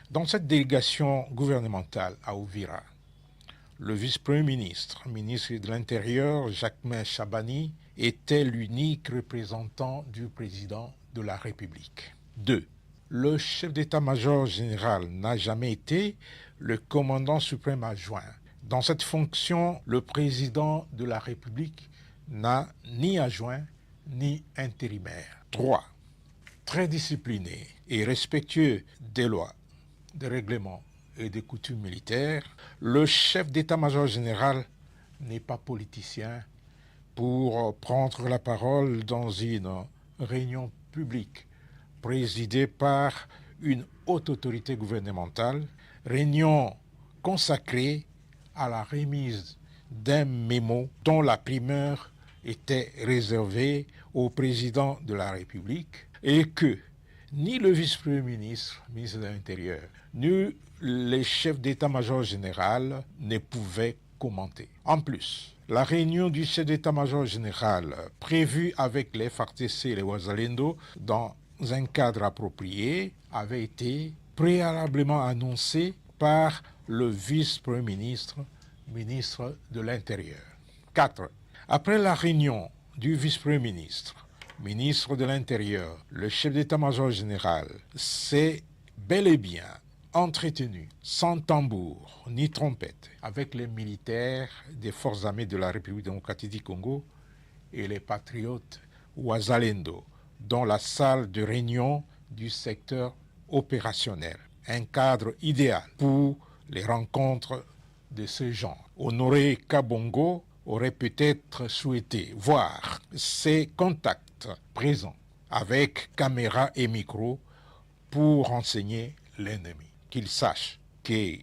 Dans cette délégation gouvernementale à Uvira, le vice-premier ministre, ministre de l'Intérieur, Jacquemain Chabani, était l'unique représentant du président de la République. 2. Le chef d'état-major général n'a jamais été le commandant suprême adjoint. Dans cette fonction, le président de la République n'a ni adjoint ni intérimaire. 3. Très discipliné et respectueux des lois, des règlements et des coutumes militaires, le chef d'état-major général n'est pas politicien pour prendre la parole dans une réunion publique présidée par une haute autorité gouvernementale, réunion consacrée à la remise d'un mémo dont la primeur était réservée au président de la République et que ni le vice-premier ministre, ministre de l'Intérieur, ni les chefs d'état-major général ne pouvaient commenter. En plus, la réunion du chef d'état-major général prévue avec les FARDC et les Wazalendo dans un cadre approprié avait été préalablement annoncée par le vice-premier ministre, ministre de l'Intérieur. 4. Après la réunion du vice-premier ministre, ministre de l'Intérieur, le chef d'état-major général s'est bel et bien entretenu sans tambour ni trompette avec les militaires des forces armées de la République démocratique du Congo et les patriotes Wazalendo dans la salle de réunion du secteur opérationnel. Un cadre idéal pour les rencontres de ce genre. Honoré Kabongo aurait peut-être souhaité voir ses contacts présents avec caméra et micro pour renseigner l'ennemi. Qu'il sache que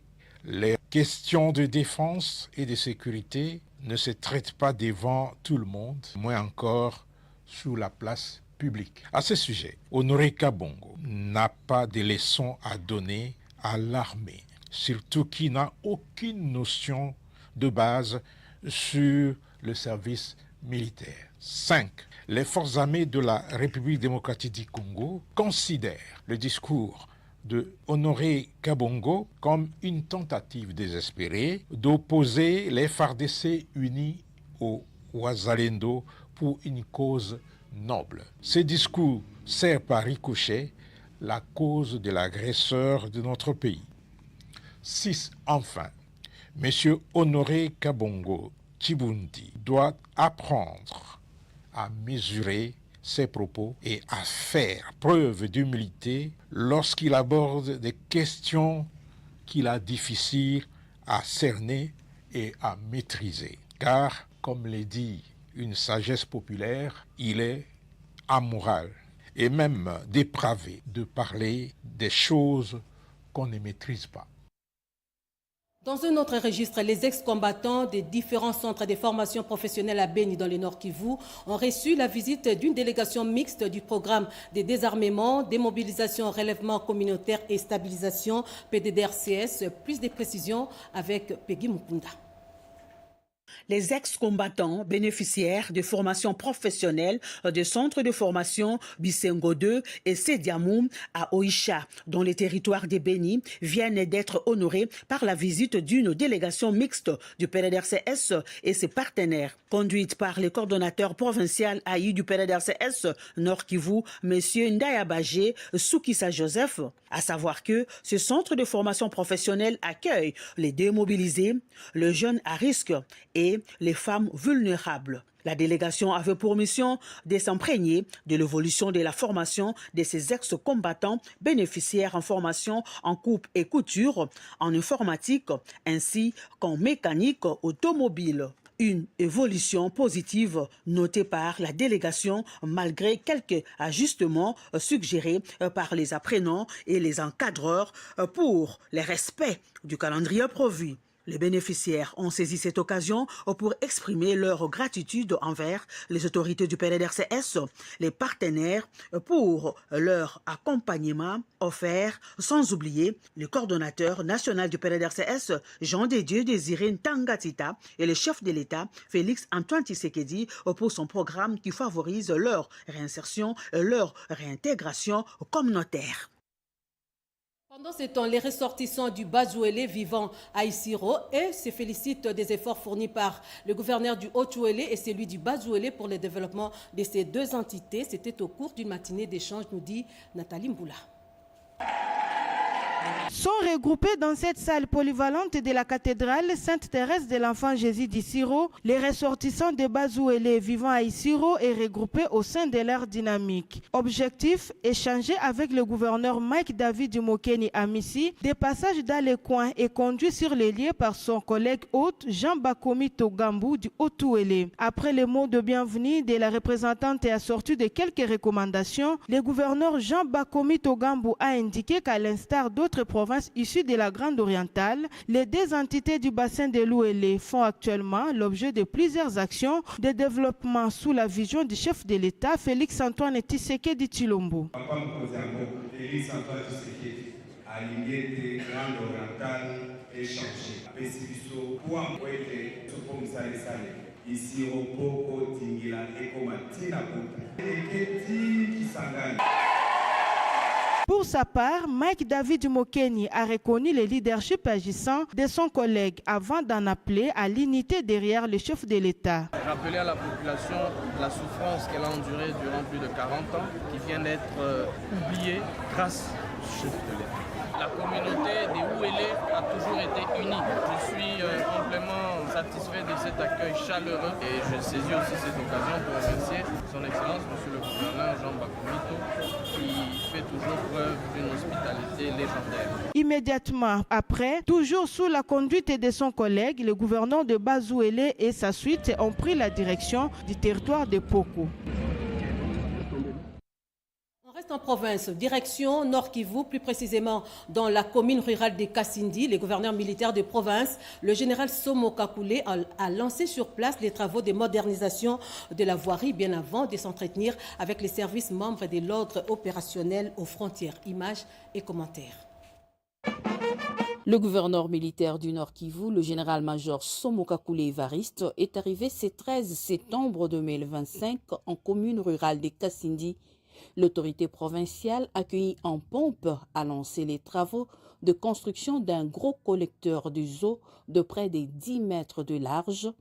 les questions de défense et de sécurité ne se traitent pas devant tout le monde, moins encore sur la place publique. À ce sujet, Honoré Kabongo n'a pas de leçons à donner à l'armée, surtout qui n'a aucune notion de base sur le service militaire. 5. Les forces armées de la République démocratique du Congo considèrent le discours de Honoré Kabongo comme une tentative désespérée d'opposer les FARDC unis au Wazalendo pour une cause noble. Ce discours sert par ricochet la cause de l'agresseur de notre pays. 6. Enfin, M. Honoré Kabongo Chibundi doit apprendre à mesurer ses propos et à faire preuve d'humilité lorsqu'il aborde des questions qu'il a difficiles à cerner et à maîtriser. Car, comme le dit une sagesse populaire, il est amoral et même dépravé de parler des choses qu'on ne maîtrise pas. Dans un autre registre, les ex-combattants des différents centres de formation professionnelle à Beni dans le Nord Kivu ont reçu la visite d'une délégation mixte du programme de désarmement, démobilisation, relèvement communautaire et stabilisation PDDRCS. Plus de précisions avec Peggy Mukunda. Les ex-combattants bénéficiaires de formations professionnelles de centres de formation Bisengo 2 et Sediamoum à Oisha, dans les territoires de Beni, viennent d'être honorés par la visite d'une délégation mixte du PDDRCS et ses partenaires. Conduite par le coordonnateur provincial AI du PDDRCS Nord Kivu, M. Ndaya Bagé Soukissa Joseph, à savoir que ce centre de formation professionnelle accueille les démobilisés, les jeunes à risque et les femmes vulnérables. La délégation avait pour mission de s'imprégner de l'évolution de la formation de ces ex-combattants bénéficiaires en formation en coupe et couture, en informatique ainsi qu'en mécanique automobile. Une évolution positive notée par la délégation malgré quelques ajustements suggérés par les apprenants et les encadreurs pour le respect du calendrier prévu. Les bénéficiaires ont saisi cette occasion pour exprimer leur gratitude envers les autorités du PDDRCS, les partenaires pour leur accompagnement offert, sans oublier le coordonnateur national du PDDRCS, Jean de Dieu Désiré Ntangatita, et le chef de l'État, Félix Antoine Tshisekedi, pour son programme qui favorise leur réinsertion et leur réintégration communautaire. Pendant ce temps, les ressortissants du Bas-Ouélé vivant à Isiro se félicitent des efforts fournis par le gouverneur du Haut-Ouélé et celui du Bas-Ouélé pour le développement de ces deux entités. C'était au cours d'une matinée d'échange, nous dit Nathalie Mboula. Sont regroupés dans cette salle polyvalente de la cathédrale Sainte-Thérèse de l'Enfant Jésus d'Isiro. Les ressortissants de Bas-Ouélé vivant à Isiro est regroupés au sein de leur dynamique. Objectif, échanger avec le gouverneur Mike David Mokeni à Missi, des passages dans les coins et conduits sur les lieux par son collègue hôte Jean Bakomi Togambu du Haut-Ouélé. Après les mots de bienvenue de la représentante et assorti de quelques recommandations, le gouverneur Jean Bakomi Togambu a indiqué qu'à l'instar d'autres provinces issues de la Grande Orientale, les deux entités du bassin de l'Ouélé font actuellement l'objet de plusieurs actions de développement sous la vision du chef de l'État, Félix-Antoine Tshisekedi Tshilombo. Félix-Antoine Tshisekedi a aligné Grande Orientale et changé. Pesibiso, point ouélé, tout ici au Poko, Tingila, Ekomatina, et Kisangani. Pour sa part, Mike David Mokeni a reconnu le leadership agissant de son collègue avant d'en appeler à l'unité derrière le chef de l'État. Rappeler à la population la souffrance qu'elle a endurée durant plus de 40 ans, qui vient d'être oubliée grâce au chef de l'État. La communauté des Ouélé a toujours été unie. Je suis complètement satisfait de cet accueil chaleureux et je saisis aussi cette occasion pour remercier son Excellence, Monsieur le gouverneur Jean Bakomito, qui fait toujours preuve d'une hospitalité légendaire. Immédiatement après, toujours sous la conduite de son collègue, le gouverneur de Bas-Ouélé et sa suite ont pris la direction du territoire de Poko. En province, direction Nord Kivu, plus précisément dans la commune rurale de Kassindi, le gouverneur militaire de province, le général Somo Kakule, a lancé sur place les travaux de modernisation de la voirie bien avant de s'entretenir avec les services membres de l'ordre opérationnel aux frontières. Images et commentaires. Le gouverneur militaire du Nord Kivu, le général-major Somo Kakule Evariste, est arrivé ce 13 septembre 2025 en commune rurale de Kassindi. L'autorité provinciale, accueillie en pompe, a lancé les travaux de construction d'un gros collecteur d'eau de près de 10 mètres de large,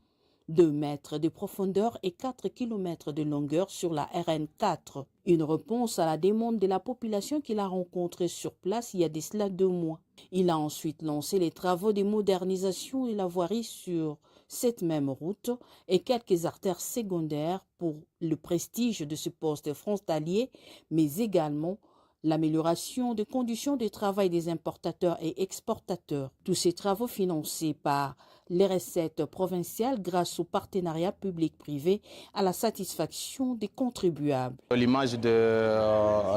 2 mètres de profondeur et 4 km de longueur sur la RN4. Une réponse à la demande de la population qu'il a rencontrée sur place il y a de cela 2 mois. Il a ensuite lancé les travaux de modernisation de la voirie sur cette même route et quelques artères secondaires pour le prestige de ce poste frontalier, mais également l'amélioration des conditions de travail des importateurs et exportateurs. Tous ces travaux financés par les recettes provinciales grâce au partenariat public-privé à la satisfaction des contribuables. L'image de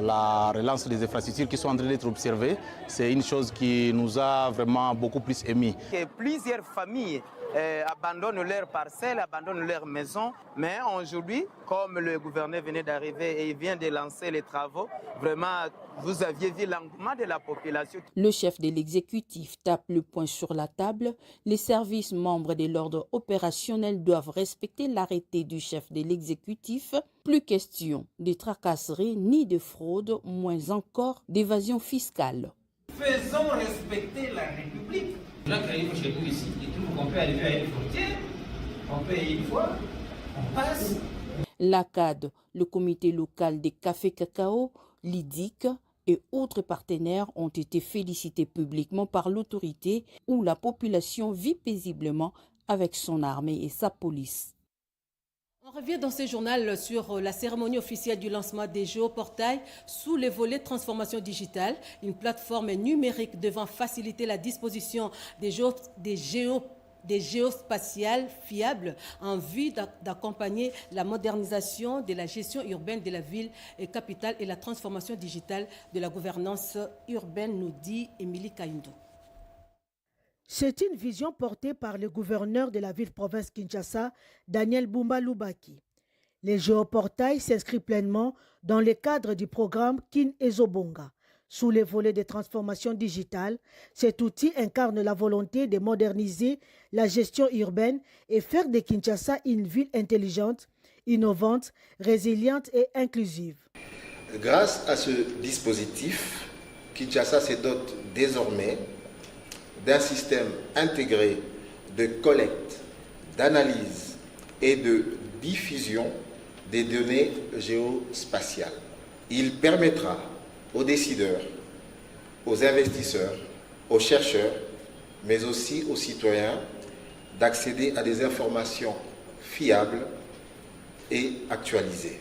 la relance des infrastructures qui sont en train d'être observées, c'est une chose qui nous a vraiment beaucoup plus émis. Plusieurs familles abandonnent leurs parcelles, abandonnent leurs maisons, mais aujourd'hui, comme le gouverneur venait d'arriver et il vient de lancer les travaux, vraiment, vous aviez vu l'engouement de la population. Le chef de l'exécutif tape le poing sur la table. Les services membres de l'ordre opérationnel doivent respecter l'arrêté du chef de l'exécutif. Plus question de tracasserie ni de fraude, moins encore d'évasion fiscale. Faisons respecter la République. Les gens qui arrivent chez nous ici, ils trouvent qu'on peut arriver à une frontière, on paye une fois, on passe. L'ACAD, le comité local des cafés cacao, l'IDIC et autres partenaires ont été félicités publiquement par l'autorité où la population vit paisiblement avec son armée et sa police. On revient dans ce journal sur la cérémonie officielle du lancement des géoportails sous les volets transformation digitale, une plateforme numérique devant faciliter la disposition des géospatiales fiables en vue d'accompagner la modernisation de la gestion urbaine de la ville et capitale et la transformation digitale de la gouvernance urbaine, nous dit Émilie Kaindo. C'est une vision portée par le gouverneur de la ville-province Kinshasa, Daniel Bumba Lubaki. Les géoportails s'inscrivent pleinement dans le cadre du programme Kin Ezobonga. Sous les volets de transformation digitale, cet outil incarne la volonté de moderniser la gestion urbaine et faire de Kinshasa une ville intelligente, innovante, résiliente et inclusive. Grâce à ce dispositif, Kinshasa se dote désormais d'un système intégré de collecte, d'analyse et de diffusion des données géospatiales. Il permettra aux décideurs, aux investisseurs, aux chercheurs, mais aussi aux citoyens d'accéder à des informations fiables et actualisées.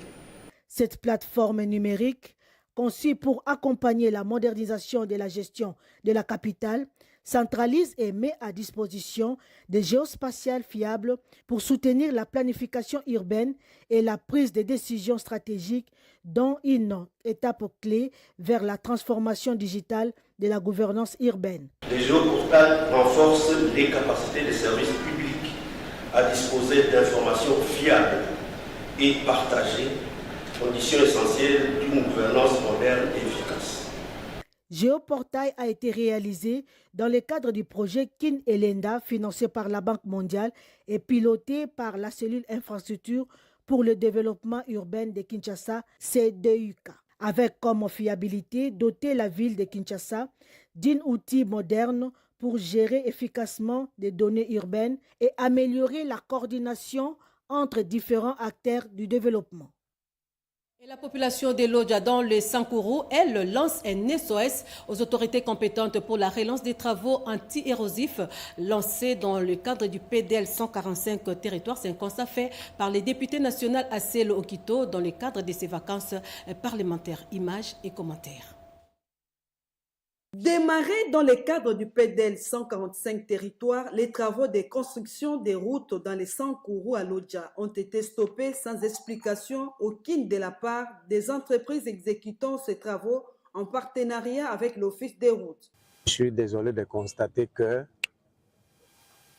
Cette plateforme numérique, conçue pour accompagner la modernisation de la gestion de la capitale, centralise et met à disposition des géospatiales fiables pour soutenir la planification urbaine et la prise de décisions stratégiques, dont une étape clé vers la transformation digitale de la gouvernance urbaine. Les géoportails renforcent les capacités des services publics à disposer d'informations fiables et partagées, condition essentielle d'une gouvernance moderne et efficace. Géoportail a été réalisé dans le cadre du projet Kin Elenda, financé par la Banque mondiale et piloté par la cellule infrastructure pour le développement urbain de Kinshasa, CDUK, avec comme fiabilité doter la ville de Kinshasa d'un outil moderne pour gérer efficacement des données urbaines et améliorer la coordination entre différents acteurs du développement. Et la population de Lodja dans le Sankourou, elle, lance un SOS aux autorités compétentes pour la relance des travaux anti-érosifs lancés dans le cadre du PDL 145 territoires. C'est un constat fait par les députés nationaux Assel Okito dans le cadre de ses vacances parlementaires. Images et commentaires. Démarré dans le cadre du PDL 145 territoires, les travaux de construction des routes dans les Sankourou à Lodja ont été stoppés sans explication aucune de la part des entreprises exécutant ces travaux en partenariat avec l'Office des routes. Je suis désolé de constater que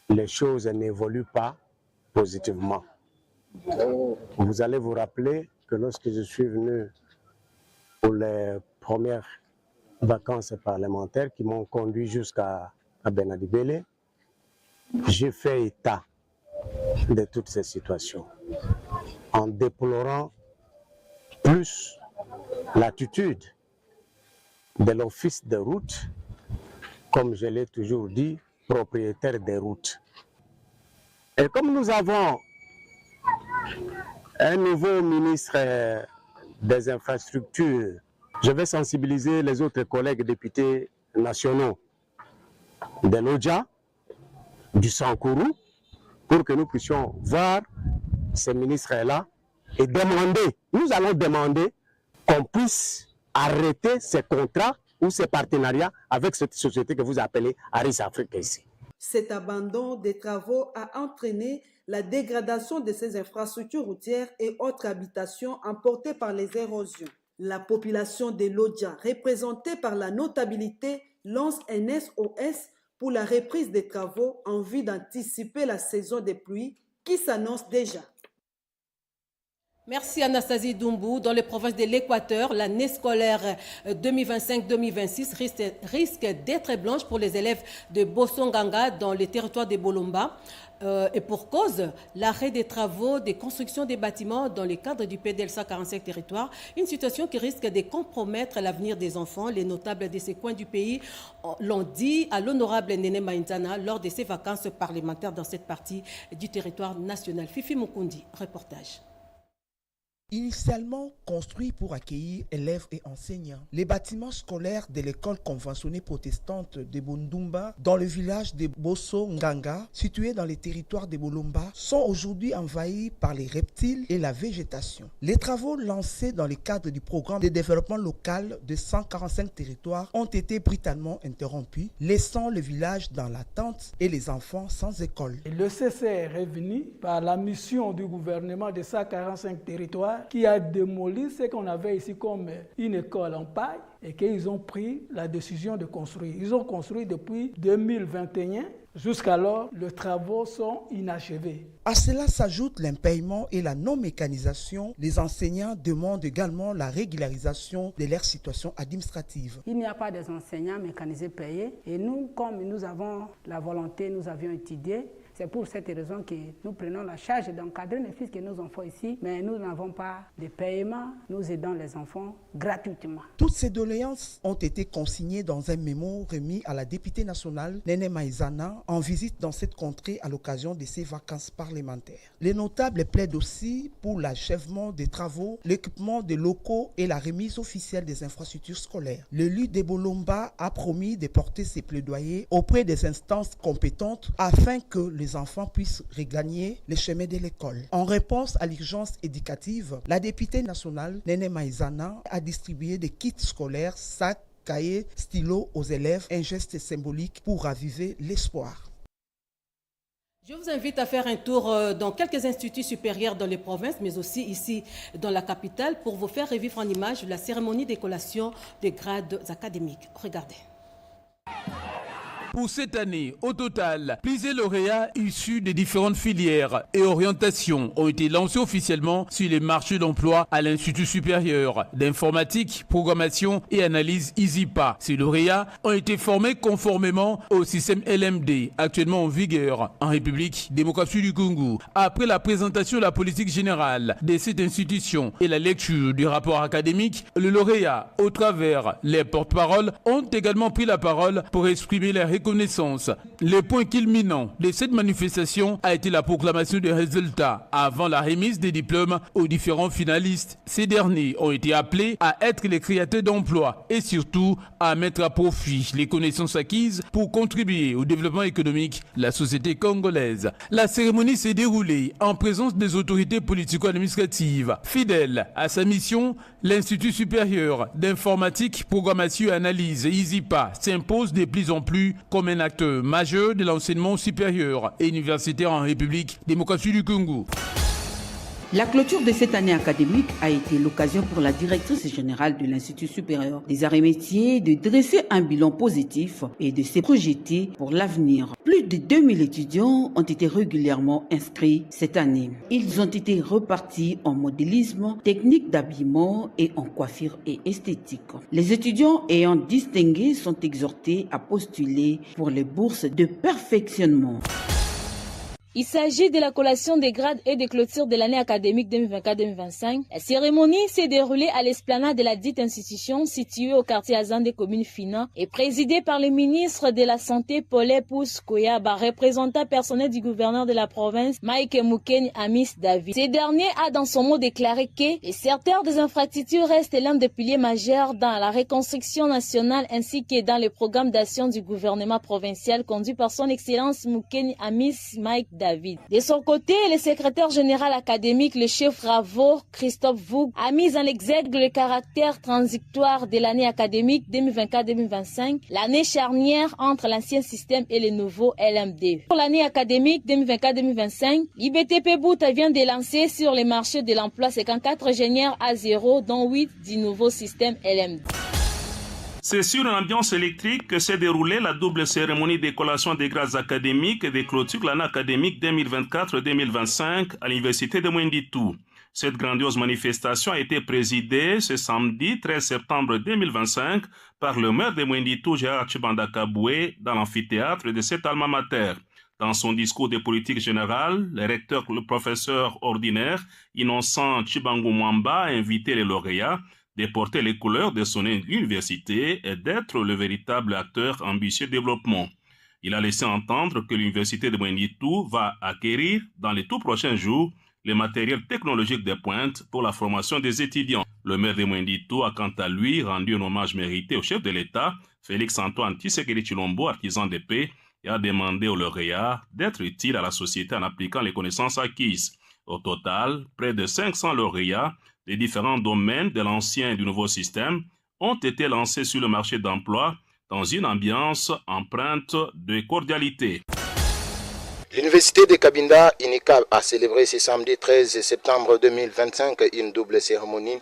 les choses n'évoluent pas positivement. Vous allez vous rappeler que lorsque je suis venu pour les premières vacances parlementaires qui m'ont conduit jusqu'à Benadibele, j'ai fait état de toutes ces situations en déplorant plus l'attitude de l'office des routes, comme je l'ai toujours dit, propriétaire des routes. Et comme nous avons un nouveau ministre des infrastructures, je vais sensibiliser les autres collègues députés nationaux de Lodja, du Sankourou, pour que nous puissions voir ces ministres-là et demander, nous allons demander qu'on puisse arrêter ces contrats ou ces partenariats avec cette société que vous appelez Aris Afrique ici. Cet abandon des travaux a entraîné la dégradation de ces infrastructures routières et autres habitations emportées par les érosions. La population de Lodja, représentée par la notabilité, lance un SOS pour la reprise des travaux en vue d'anticiper la saison des pluies qui s'annonce déjà. Merci Anastasie Doumbou. Dans les provinces de l'Équateur, l'année scolaire 2025-2026 risque d'être blanche pour les élèves de Bossonganga dans le territoire de Bolomba. Et pour cause, l'arrêt des travaux de construction des bâtiments dans le cadre du PDL 145 territoires, une situation qui risque de compromettre l'avenir des enfants. Les notables de ces coins du pays l'ont dit à l'honorable Néné Maïntana lors de ses vacances parlementaires dans cette partie du territoire national. Fifi Mukundi, reportage. Initialement construit pour accueillir élèves et enseignants, les bâtiments scolaires de l'école conventionnée protestante de Bondumba dans le village de Bosso Nganga, situé dans les territoires de Bolomba, sont aujourd'hui envahis par les reptiles et la végétation. Les travaux lancés dans le cadre du programme de développement local de 145 territoires ont été brutalement interrompus, laissant le village dans l'attente et les enfants sans école. Le CCR est venu par la mission du gouvernement de 145 territoires qui a démoli ce qu'on avait ici comme une école en paille et qu'ils ont pris la décision de construire. Ils ont construit depuis 2021. Jusqu'alors, les travaux sont inachevés. À cela s'ajoute l'impayement et la non-mécanisation. Les enseignants demandent également la régularisation de leur situation administrative. Il n'y a pas des enseignants mécanisés payés. Et nous, comme nous avons la volonté, nous avions étudié, C'est pour cette raison que nous prenons la charge d'encadrer les fils que nos enfants ici, mais nous n'avons pas de paiement, nous aidons les enfants gratuitement. Toutes ces doléances ont été consignées dans un mémo remis à la députée nationale Néné Maïzana en visite dans cette contrée à l'occasion de ses vacances parlementaires. Les notables plaident aussi pour l'achèvement des travaux, l'équipement des locaux et la remise officielle des infrastructures scolaires. L'élu de Bolomba a promis de porter ses plaidoyers auprès des instances compétentes afin que les enfants puissent regagner les chemins de l'école. En réponse à l'urgence éducative, la députée nationale Néné Maïzana a distribué des kits scolaires, sacs, cahiers, stylos aux élèves, un geste symbolique pour raviver l'espoir. Je vous invite à faire un tour dans quelques instituts supérieurs dans les provinces, mais aussi ici dans la capitale, pour vous faire revivre en images la cérémonie d'écollation des grades académiques. Regardez. Pour cette année, au total, plusieurs lauréats issus des différentes filières et orientations ont été lancés officiellement sur les marchés d'emploi à l'Institut supérieur d'informatique, programmation et analyse ISIPA. Ces lauréats ont été formés conformément au système LMD, actuellement en vigueur en République démocratique du Congo. Après la présentation de la politique générale de cette institution et la lecture du rapport académique, les lauréats, au travers les porte-paroles, ont également pris la parole pour exprimer leur reconnaissance. Le point culminant de cette manifestation a été la proclamation des résultats avant la remise des diplômes aux différents finalistes. Ces derniers ont été appelés à être les créateurs d'emplois et surtout à mettre à profit les connaissances acquises pour contribuer au développement économique de la société congolaise. La cérémonie s'est déroulée en présence des autorités politico-administratives. Fidèle à sa mission, l'Institut supérieur d'informatique, programmation et analyse, ISIPA, s'impose de plus en plus comme un acteur majeur de l'enseignement supérieur et universitaire en République démocratique du Congo. La clôture de cette année académique a été l'occasion pour la directrice générale de l'Institut supérieur des arts et métiers de dresser un bilan positif et de se projeter pour l'avenir. Plus de 2000 étudiants ont été régulièrement inscrits cette année. Ils ont été repartis en modélisme, technique d'habillement et en coiffure et esthétique. Les étudiants ayant distingué sont exhortés à postuler pour les bourses de perfectionnement. Il s'agit de la collation des grades et des clôtures de l'année académique 2024-2025. La cérémonie s'est déroulée à l'esplanade de la dite institution située au quartier Azan des communes Fina et présidée par le ministre de la Santé Paulé Pousse Koyaba, représentant personnel du gouverneur de la province Mike Mukeni Amis David. Ce dernier a dans son mot déclaré que les secteurs des infrastructures restent l'un des piliers majeurs dans la reconstruction nationale ainsi que dans le programme d'action du gouvernement provincial conduit par son excellence Mukeni Amis Mike David. De son côté, le secrétaire général académique, le chef Ravo, Christophe Voug, a mis en exergue le caractère transitoire de l'année académique 2024-2025, l'année charnière entre l'ancien système et le nouveau LMD. Pour l'année académique 2024-2025, l'IBTP Bouta vient de lancer sur les marchés de l'emploi 54 ingénieurs à zéro, dont 8 du nouveau système LMD. C'est sur une ambiance électrique que s'est déroulée la double cérémonie d'écollation des grades académiques et des clôtures de l'année académique 2024-2025 à l'université de Mwenditou. Cette grandiose manifestation a été présidée ce samedi 13 septembre 2025 par le maire de Mwenditou, Gérard Tchibanda Kaboué, dans l'amphithéâtre de cet alma mater. Dans son discours de politique générale, le recteur, le professeur ordinaire Innocent Tchibango Mwamba a invité les lauréats de porter les couleurs de son université et d'être le véritable acteur ambitieux de développement. Il a laissé entendre que l'université de Mwenditou va acquérir dans les tout prochains jours les matériels technologiques de pointe pour la formation des étudiants. Le maire de Mwenditou a quant à lui rendu un hommage mérité au chef de l'État, Félix-Antoine Tshisekedi Tshilombo, artisan de paix, et a demandé aux lauréats d'être utiles à la société en appliquant les connaissances acquises. Au total, près de 500 lauréats des différents domaines de l'ancien et du nouveau système ont été lancés sur le marché d'emploi dans une ambiance empreinte de cordialité. L'Université de Cabinda, INICAB, a célébré ce samedi 13 septembre 2025 une double cérémonie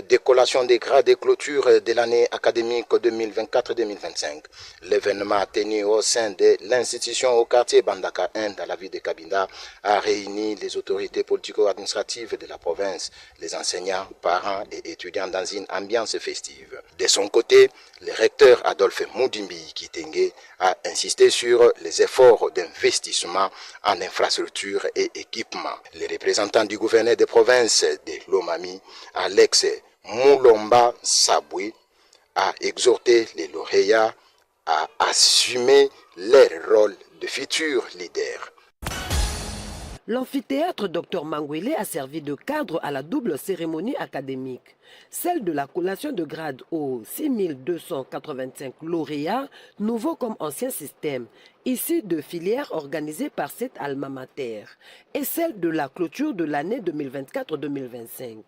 d'écollation des grades et clôture de l'année académique 2024-2025. L'événement tenu au sein de l'institution au quartier Bandaka 1 dans la ville de Cabinda a réuni les autorités politico-administratives de la province, les enseignants, parents et étudiants dans une ambiance festive. De son côté, le recteur Adolphe Moudimbi Kitenge a insisté sur les efforts d'investissement en infrastructures et équipements. Les représentants du gouverneur des provinces de Lomami, Alex Moulomba Saboué, a exhorté les lauréats à assumer leur rôle de futurs leaders. L'amphithéâtre Dr Mangwele a servi de cadre à la double cérémonie académique, celle de la collation de grade aux 6285 lauréats, nouveaux comme ancien système, issus de filières organisées par cette alma mater, et celle de la clôture de l'année 2024-2025.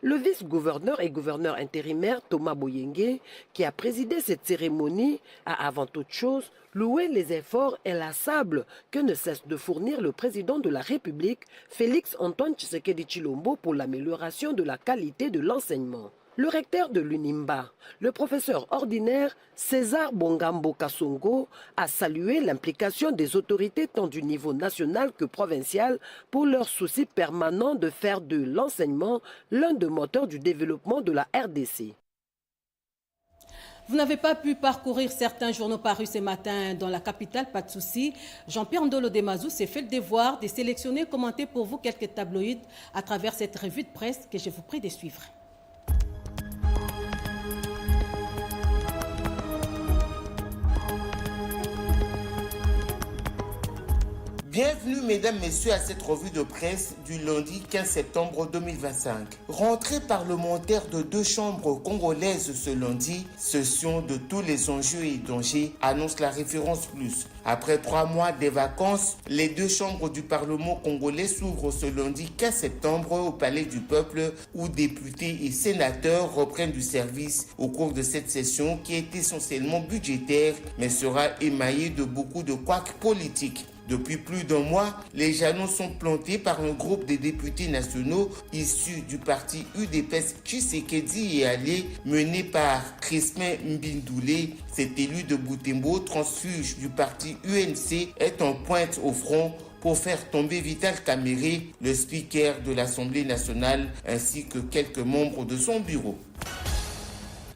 Le vice-gouverneur et gouverneur intérimaire Thomas Boyenge, qui a présidé cette cérémonie, a avant toute chose loué les efforts inlassables que ne cesse de fournir le président de la République, Félix Antoine Tshisekedi Tshilombo, pour l'amélioration de la qualité de l'enseignement. Le recteur de l'UNIMBA, le professeur ordinaire César Bongambo Kassongo, a salué l'implication des autorités tant du niveau national que provincial pour leur souci permanent de faire de l'enseignement l'un des moteurs du développement de la RDC. Vous n'avez pas pu parcourir certains journaux parus ce matin dans la capitale, pas de souci. Jean-Pierre Ndolo Demazou s'est fait le devoir de sélectionner et commenter pour vous quelques tabloïds à travers cette revue de presse que je vous prie de suivre. Bienvenue mesdames, messieurs à cette revue de presse du lundi 15 septembre 2025. Rentrée parlementaire de 2 chambres congolaises ce lundi, cession de tous les enjeux et dangers, annonce la référence plus. Après 3 mois de vacances, les 2 chambres du Parlement congolais s'ouvrent ce lundi 15 septembre au Palais du Peuple où députés et sénateurs reprennent du service au cours de cette session qui est essentiellement budgétaire mais sera émaillée de beaucoup de couacs politiques. Depuis plus d'un mois, les jalons sont plantés par un groupe de députés nationaux issus du parti UDPS Tshisekedi et Alliés mené par Crispin Mbindoulé. Cet élu de Butembo, transfuge du parti UNC, est en pointe au front pour faire tomber Vital Kamerhe, le speaker de l'Assemblée nationale, ainsi que quelques membres de son bureau.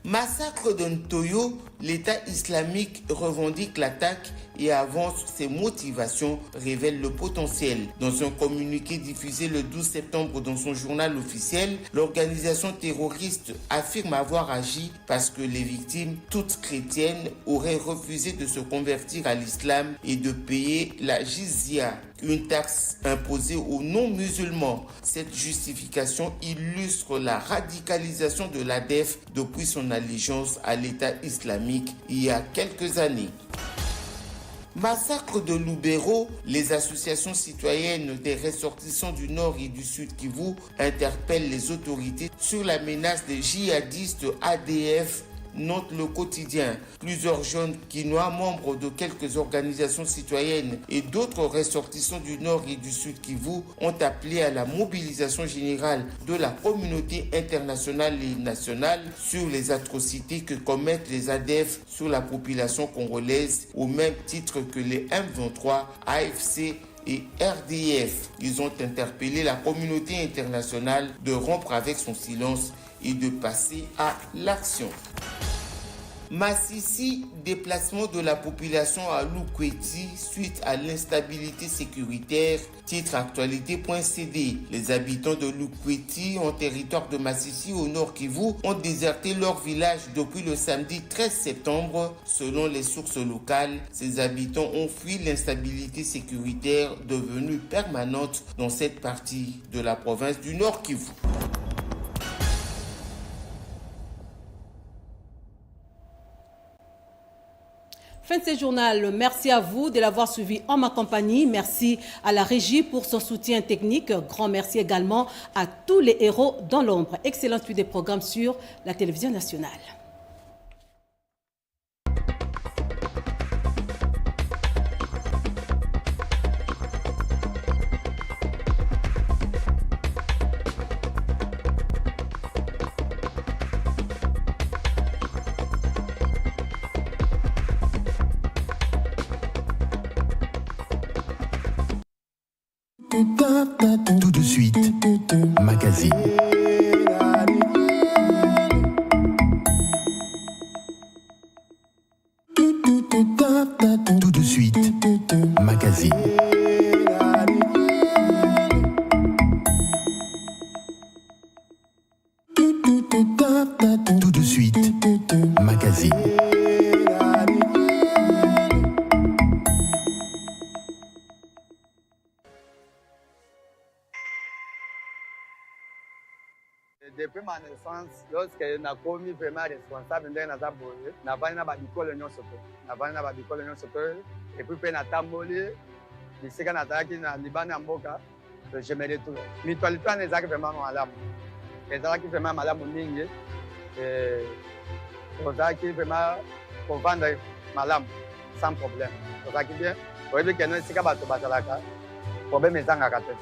Massacre de Ntoyo, l'État islamique revendique l'attaque et avance ses motivations, révèle le potentiel. Dans un communiqué diffusé le 12 septembre dans son journal officiel, l'organisation terroriste affirme avoir agi parce que les victimes, toutes chrétiennes, auraient refusé de se convertir à l'islam et de payer la jizya, une taxe imposée aux non-musulmans. Cette justification illustre la radicalisation de l'ADEF depuis son allégeance à l'État islamique il y a quelques années. Massacre de Lubero, les associations citoyennes des ressortissants du Nord et du Sud Kivu interpellent les autorités sur la menace des djihadistes ADF, note le quotidien. Plusieurs jeunes Kinois, membres de quelques organisations citoyennes et d'autres ressortissants du Nord et du Sud Kivu ont appelé à la mobilisation générale de la communauté internationale et nationale sur les atrocités que commettent les ADF sur la population congolaise au même titre que les M23, AFC et RDF. Ils ont interpellé la communauté internationale de rompre avec son silence et de passer à l'action. Massissi, déplacement de la population à Lukweti suite à l'instabilité sécuritaire. Titre actualité.cd. Les habitants de Lukweti, en territoire de Massissi au nord Kivu, ont déserté leur village depuis le samedi 13 septembre. Selon les sources locales, ces habitants ont fui l'instabilité sécuritaire devenue permanente dans cette partie de la province du nord Kivu. Fin de ce journal, merci à vous de l'avoir suivi en ma compagnie. Merci à la régie pour son soutien technique. Grand merci également à tous les héros dans l'ombre. Excellente suite des programmes sur la télévision nationale. Tout de suite, magazine. Tout de suite, magazine. depuis ma naissance, lorsque na commis vraiment responsable ndenge naza boye, navandi na babikolo nyonso pe. Navandi na babikolo nyonso pe. Et puis pe natamboli, bisika nazalaki na libanda ya mboka, je me retrouve. Mutualité wana ezalaki vraiment malamu. Ezalaki vraiment malamu mingi. Tozalaki vraiment kovanda malamu, sans problème. Tozalaki bien. Oyebi keno esika bato bazalaka, problème ezangaka te.